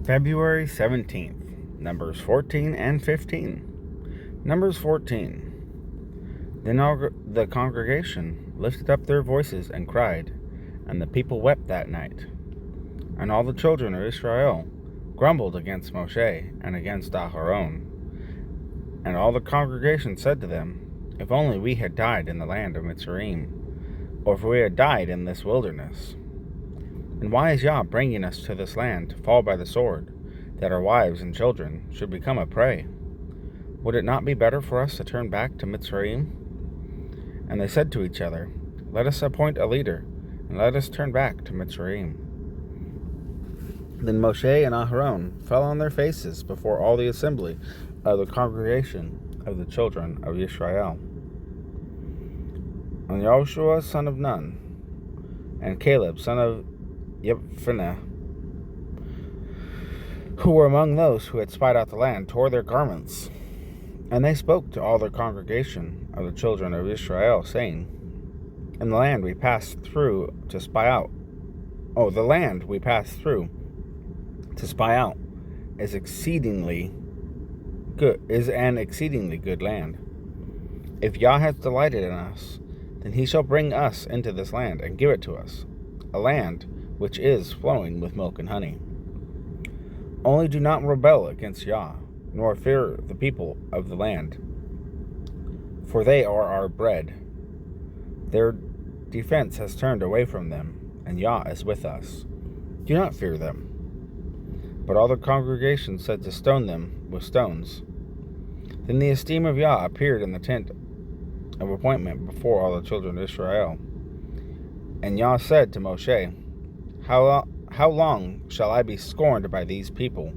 February 17th, Numbers 14 and 15. Numbers 14. Then all the congregation lifted up their voices and cried, and the people wept that night. And all the children of Israel grumbled against Moshe and against Aharon. And all the congregation said to them, If only we had died in the land of Mitzrayim, or if we had died in this wilderness. And why is Yah bringing us to this land to fall by the sword, that our wives and children should become a prey? Would it not be better for us to turn back to Mitzrayim? And they said to each other, Let us appoint a leader, and let us turn back to Mitzrayim. Then Moshe and Aharon fell on their faces before all the assembly of the congregation of the children of Israel. And Joshua son of Nun, and Caleb son of Jephunneh, who were among those who had spied out the land, tore their garments. And they spoke to all the congregation of the children of Israel, saying, In the land we passed through to spy out. The land we passed through to spy out is an exceedingly good land. If Yah has delighted in us, then he shall bring us into this land and give it to us, a land which is flowing with milk and honey. Only do not rebel against Yah, nor fear the people of the land, for they are our bread. Their defense has turned away from them, and Yah is with us. Do not fear them. But all the congregation said to stone them with stones. Then the esteem of Yah appeared in the tent of appointment before all the children of Israel. And Yah said to Moshe, How long shall I be scorned by these people?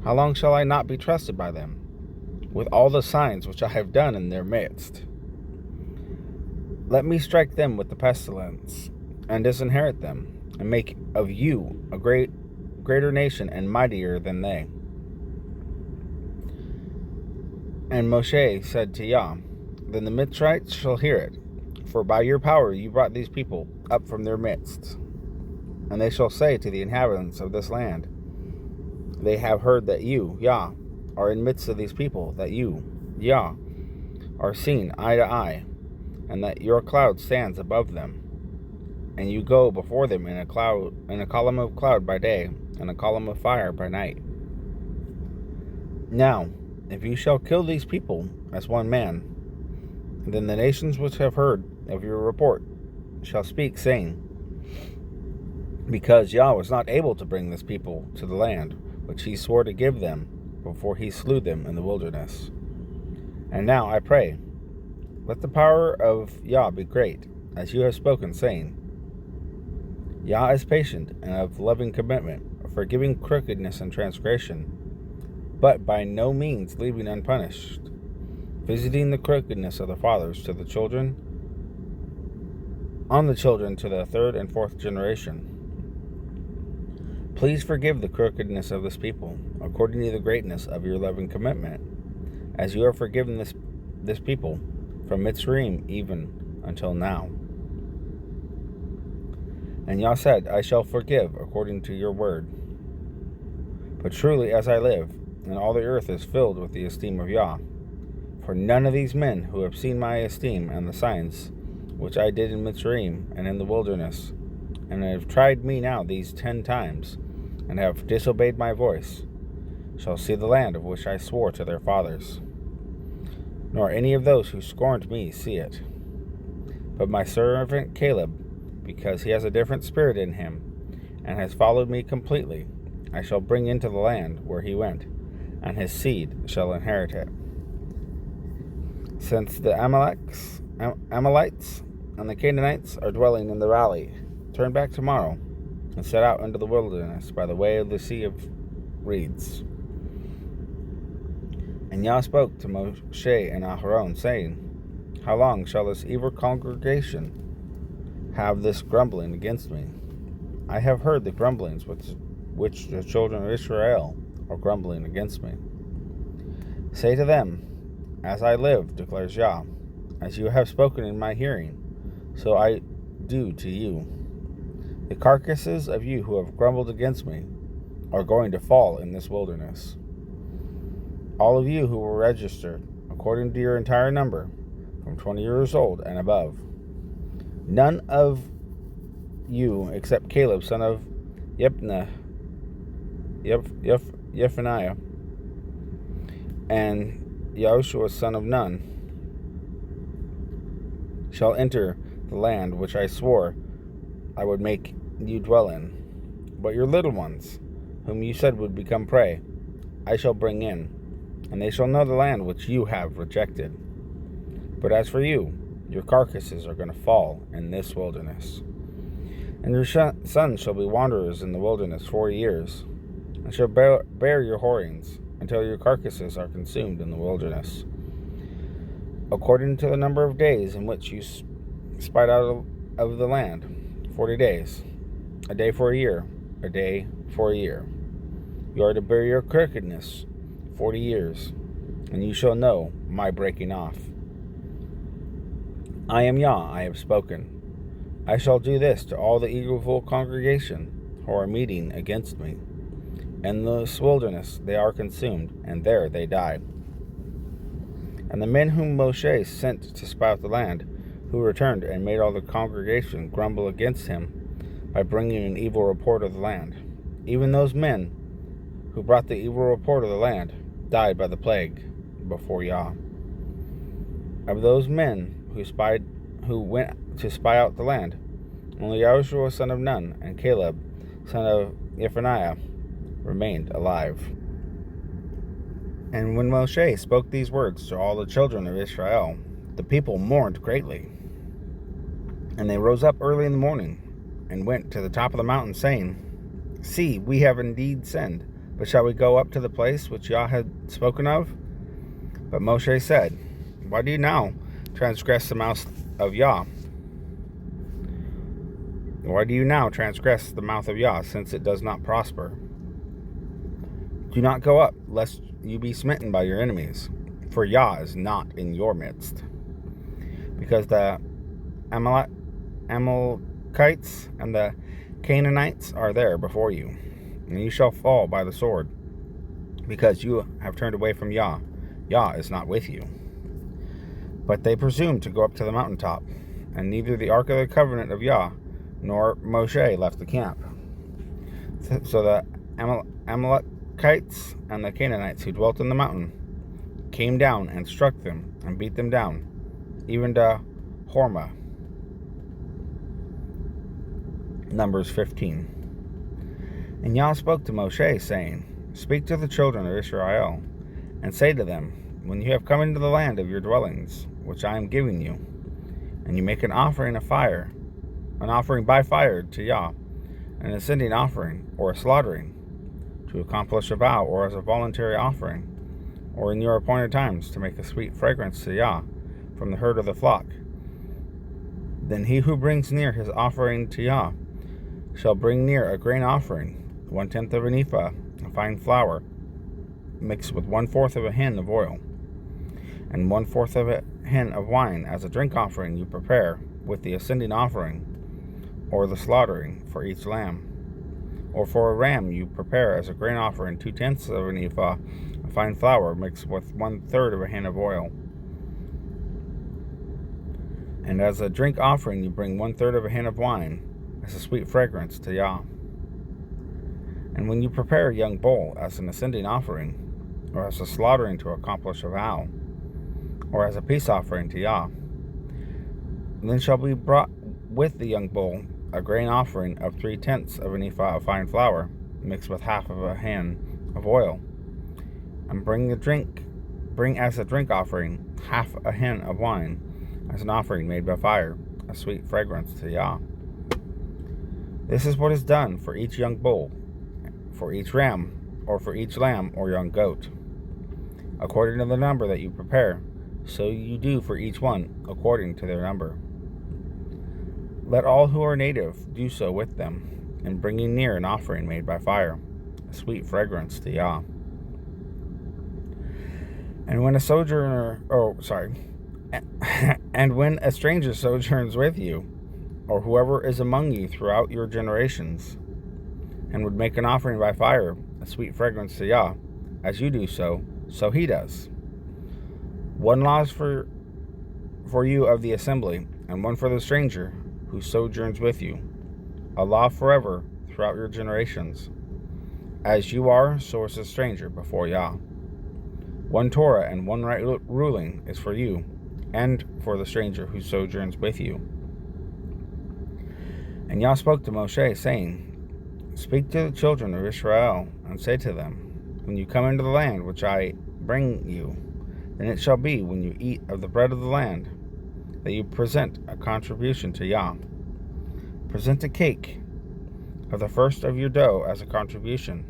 How long shall I not be trusted by them, with all the signs which I have done in their midst? Let me strike them with the pestilence, and disinherit them, and make of you a greater nation and mightier than they. And Moshe said to Yah, Then the Mitzrites shall hear it, for by your power you brought these people up from their midst. And they shall say to the inhabitants of this land, They have heard that you, Yah, are in midst of these people, that you, Yah, are seen eye to eye, and that your cloud stands above them, and you go before them in a column of cloud by day, and a column of fire by night. Now, if you shall kill these people as one man, then the nations which have heard of your report shall speak, saying, Because Yah was not able to bring this people to the land which he swore to give them before he slew them in the wilderness. And now I pray, let the power of Yah be great, as you have spoken, saying, Yah is patient and of loving commitment, forgiving crookedness and transgression, but by no means leaving unpunished, visiting the crookedness of the fathers to the children, on the children to the third and fourth generation. Please forgive the crookedness of this people, according to the greatness of your loving commitment, as you have forgiven this people from Mitzrayim even until now. And Yah said, I shall forgive according to your word. But truly as I live, and all the earth is filled with the esteem of Yah, for none of these men who have seen my esteem and the signs which I did in Mitzrayim and in the wilderness, and have tried me now these 10 times, and have disobeyed my voice, shall see the land of which I swore to their fathers. Nor any of those who scorned me see it. But my servant Caleb, because he has a different spirit in him, and has followed me completely, I shall bring into the land where he went, and his seed shall inherit it. Since the Amalekites and the Canaanites are dwelling in the valley, turn back tomorrow, and set out into the wilderness by the way of the Sea of Reeds. And Yah spoke to Moshe and Aharon, saying, How long shall this evil congregation have this grumbling against me? I have heard the grumblings which the children of Israel are grumbling against me. Say to them, As I live, declares Yah, as you have spoken in my hearing, so I do to you. The carcasses of you who have grumbled against me, are going to fall in this wilderness. All of you who were registered, according to your entire number, from 20 years old and above. None of you, except Caleb, son of Yephaniah, and Yahushua, son of Nun, shall enter the land which I swore I would make you dwell in. But your little ones, whom you said would become prey, I shall bring in, and they shall know the land which you have rejected. But as for you, your carcasses are going to fall in this wilderness. And your sons shall be wanderers in the wilderness 40 years, and shall bear your whorings, until your carcasses are consumed in the wilderness. According to the number of days in which you spied out of the land, 40 days, a day for a year, a day for a year. You are to bear your crookedness 40 years, and you shall know my breaking off. I am Yah, I have spoken. I shall do this to all the evil congregation who are meeting against me. In this wilderness they are consumed, and there they die. And the men whom Moshe sent to spy out the land, who returned and made all the congregation grumble against him by bringing an evil report of the land, even those men who brought the evil report of the land died by the plague before Yah. Of those men who went to spy out the land, only Yahushua, son of Nun, and Caleb, son of Yephaniah, remained alive. And when Moshe spoke these words to all the children of Israel, the people mourned greatly. And they rose up early in the morning, and went to the top of the mountain, saying, See, we have indeed sinned, but shall we go up to the place which Yah had spoken of? But Moshe said, Why do you now transgress the mouth of Yah? Why do you now transgress the mouth of Yah, since it does not prosper? Do not go up, lest you be smitten by your enemies, for Yah is not in your midst. Because the Amalekites and the Canaanites are there before you, and you shall fall by the sword, because you have turned away from Yah. Yah is not with you. But they presumed to go up to the mountaintop, and neither the ark of the covenant of Yah nor Moshe left the camp. So the Amalekites and the Canaanites who dwelt in the mountain came down and struck them and beat them down, even to Hormah. Numbers 15. And Yah spoke to Moshe, saying, Speak to the children of Israel, and say to them, When you have come into the land of your dwellings, which I am giving you, and you make an offering by fire to Yah, an ascending offering, or a slaughtering, to accomplish a vow, or as a voluntary offering, or in your appointed times, to make a sweet fragrance to Yah from the herd of the flock, then he who brings near his offering to Yah shall bring near a grain offering, 1/10 of an ephah of fine flour, mixed with 1/4 of a hin of oil, and 1/4 of a hin of wine, as a drink offering you prepare with the ascending offering, or the slaughtering for each lamb. Or for a ram you prepare as a grain offering 2/10 of an ephah of fine flour, mixed with 1/3 of a hin of oil. And as a drink offering you bring 1/3 of a hin of wine, as a sweet fragrance to Yah. And when you prepare a young bull as an ascending offering, or as a slaughtering to accomplish a vow, or as a peace offering to Yah, then shall be brought with the young bull a grain offering of 3/10 of an ephah of fine flour, mixed with 1/2 of a hin of oil, and bring as a drink offering 1/2 a hin of wine, as an offering made by fire, a sweet fragrance to Yah. This is what is done for each young bull, for each ram, or for each lamb or young goat. According to the number that you prepare, so you do for each one, according to their number. Let all who are native do so with them, in bringing near an offering made by fire, a sweet fragrance to Yah. And when a stranger sojourns with you, or whoever is among you throughout your generations, and would make an offering by fire, a sweet fragrance to Yah, as you do so he does. One law is for you of the assembly, and one for the stranger who sojourns with you, a law forever throughout your generations. As you are, so is a stranger before Yah. One Torah and one right ruling is for you, and for the stranger who sojourns with you. And Yah spoke to Moshe, saying, Speak to the children of Israel, and say to them, When you come into the land which I bring you, then it shall be, when you eat of the bread of the land, that you present a contribution to Yah. Present a cake of the first of your dough as a contribution.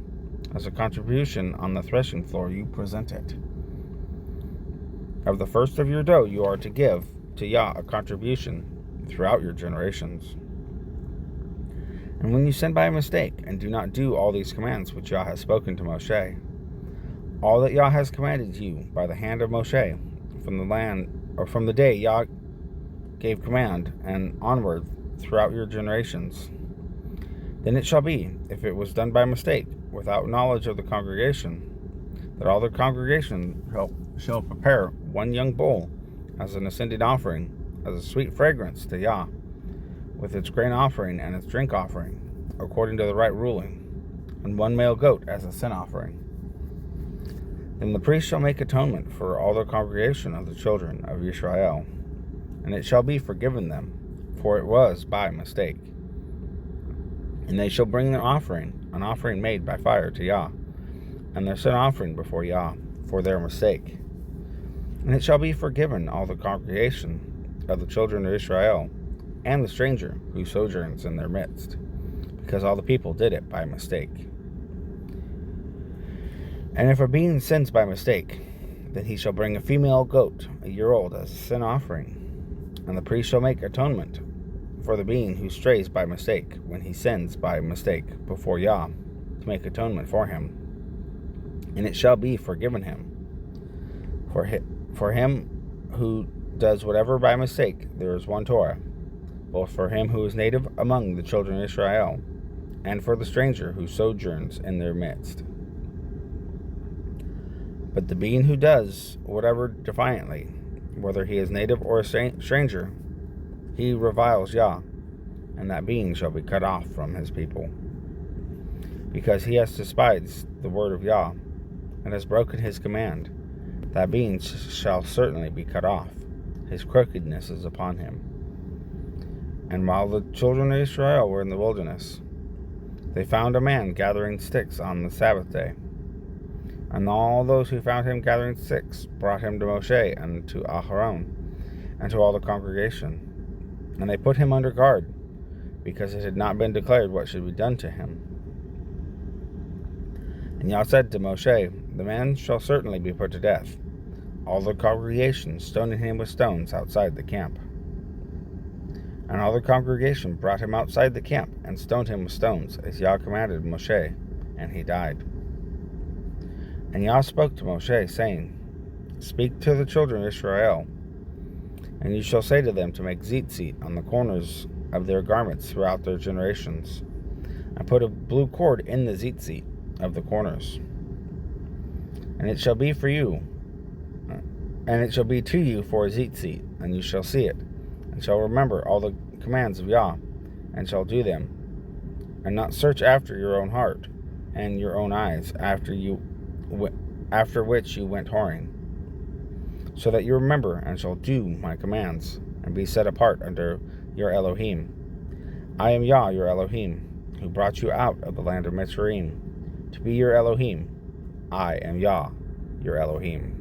As a contribution on the threshing floor you present it. Of the first of your dough you are to give to Yah a contribution throughout your generations. And when you sin by mistake, and do not do all these commands which Yah has spoken to Moshe, all that Yah has commanded you by the hand of Moshe, from the day Yah gave command, and onward throughout your generations, then it shall be, if it was done by mistake, without knowledge of the congregation, that all the congregation shall prepare one young bull as an ascending offering, as a sweet fragrance to Yah, with its grain offering and its drink offering, according to the right ruling, and one male goat as a sin offering. Then the priest shall make atonement for all the congregation of the children of Israel, and it shall be forgiven them, for it was by mistake. And they shall bring their offering, an offering made by fire to Yah, and their sin offering before Yah, for their mistake. And it shall be forgiven all the congregation of the children of Israel, and the stranger who sojourns in their midst, because all the people did it by mistake. And if a being sins by mistake, then he shall bring a female goat, a year old, as a sin offering, and the priest shall make atonement for the being who strays by mistake, when he sins by mistake before Yah, to make atonement for him. And it shall be forgiven him. For him who does whatever by mistake, there is one Torah, both for him who is native among the children of Israel, and for the stranger who sojourns in their midst. But the being who does whatever defiantly, whether he is native or a stranger, he reviles Yah, and that being shall be cut off from his people. Because he has despised the word of Yah, and has broken his command, that being shall certainly be cut off. His crookedness is upon him. And while the children of Israel were in the wilderness, they found a man gathering sticks on the Sabbath day. And all those who found him gathering sticks brought him to Moshe and to Aharon and to all the congregation. And they put him under guard, because it had not been declared what should be done to him. And Yah said to Moshe, The man shall certainly be put to death. All the congregation stoning him with stones outside the camp. And all the congregation brought him outside the camp, and stoned him with stones, as Yah commanded Moshe, and he died. And Yah spoke to Moshe, saying, Speak to the children of Israel, and you shall say to them to make tzitzit on the corners of their garments throughout their generations, and put a blue cord in the tzitzit of the corners. And it shall be for you, and it shall be to you for a tzitzit, and you shall see it, and shall remember all the commands of Yah, and shall do them, and not search after your own heart and your own eyes, after which you went whoring, so that you remember and shall do my commands, and be set apart unto your Elohim. I am Yah, your Elohim, who brought you out of the land of Mitzrayim, to be your Elohim. I am Yah, your Elohim.